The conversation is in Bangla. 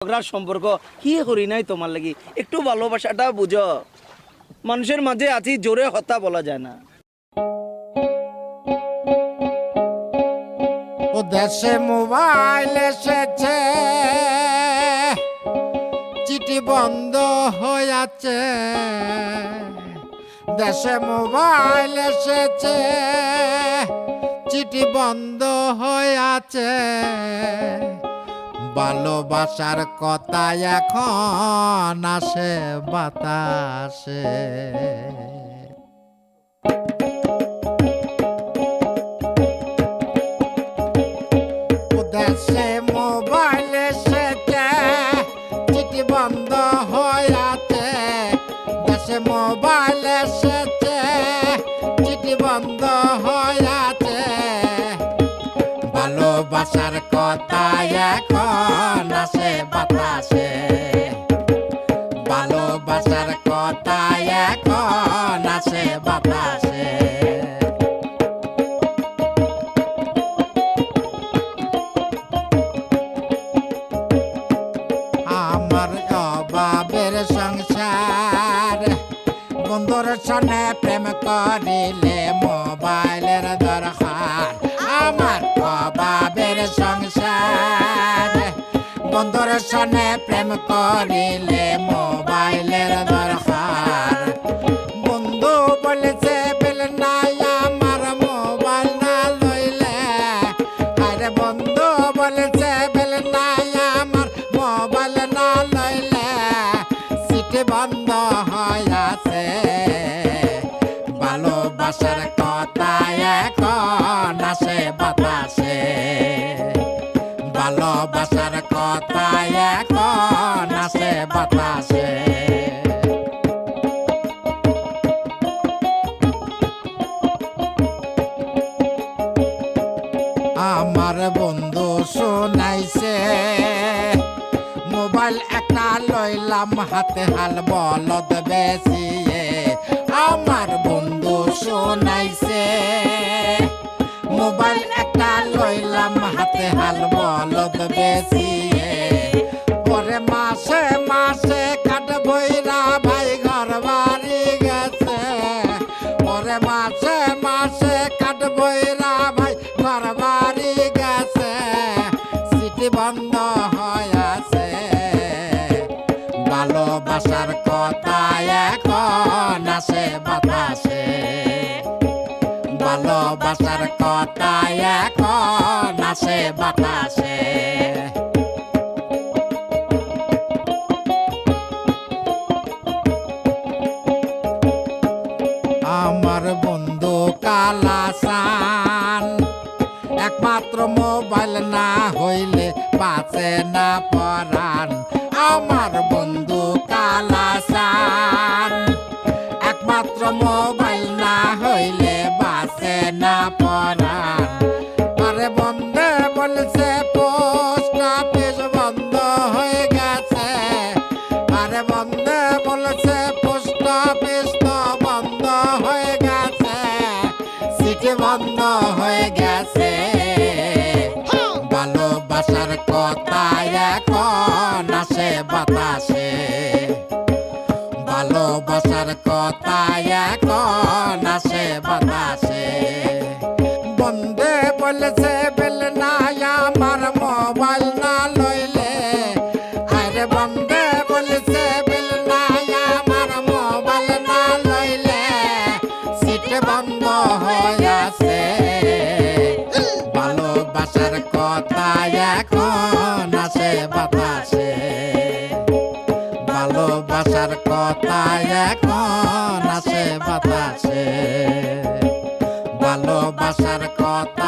ঝগড়ার সম্পর্ক কি করি নাই তোমার লাগি, একটু ভালোবাসাটা বুঝো। মানুষের মাঝে আছি, জোরে হত্যা বলা যায় না। ও দেশে মোবাইল এসেছে, চিঠি বন্ধ হয়ে আছে। দেশে মোবাইল এসেছে, চিঠি বন্ধ হয়ে আছে। ভালোবাসার কথা এখন আসে বাতাসে। দেশে মোবাইল এসেছে, চিঠি বন্ধ হয়ে আছে। দেশে মোবাইল এসেছে, চিঠি বন্ধ হয়ে আছে। ভালোবাসার কথা এখন আসে বাতাসে। ভালোবাসার কথা এখন আসে বাতাসে। আমার অভাবের সংসার, বন্ধুর সনে প্রেম করিলে মোবাইলের দরকার। আমার অভাবের সংসার, বন্ধুর সনে প্রেম করিলে মোবাইলের দরকার। বন্ধু বলেছে বেল নাই আমার মোবাইল না লইলে। আরে বন্ধু বলেছে বেল নাই আমার মোবাইল না লইলে। সিটি বন্ধ হয়ে আছে। ভালোবাসার কথা এখন আসে বাতাসে। ভালোবাসার কথা এখন আসে বাতাসে। আমার বন্ধু শোনাইছে, মোবাইল একটা লইলাম হাতে হাল বলদ বেশিয়ে। আমার বন্ধু শোনাইছে, মোবাইল একটা লইলাম হাতে হাল বলদ বেশিয়ে। পরে মাসে মাসে কাঠ বইরা ভাই ঘর বাড়ি গেছে। পরে মাসে মাসে কাঠ বইরা ভাই ঘর বাড়ি গেছে। সিটি বন্ধ হয়ে আছে। ভালোবাসার কথা এখন আসে বাতাসে। ভালোবাসার কথা এখন আসে বাতাসে। আমার বন্ধু কালাসান, একমাত্র মোবাইল না হইলে বাঁচে না পরাণ। আমার বন্ধু কালাসান, একমাত্র মোবাইল না হইলে বাঁচে না পরাণ। আরে বন্ধে বলছে পোস্ট অফিস বন্ধ হয়ে গেছে। আরে বন্ধে বলছে পোস্ট অফিস তো বন্ধ হয়ে গেছে। সিটি বন্ধ হয়ে গেছে। ভালোবাসার কথা এখন আসে বাতাসে। ভালোবাসার কথা এখন আসে বাতাসে। বন্ধে বলেছে বেল নাই আমার মোবাইল না লইলে। আরে বন্ধে বলেছে বেল নাই আমার মোবাইল না লইলে। সিট বন্ধ হয়ে আছে। ভালোবাসার কথা এখন আসে বাতাসে। ভালোবাসার কথা এখন আসে বাতাসে। ভালোবাসার কথা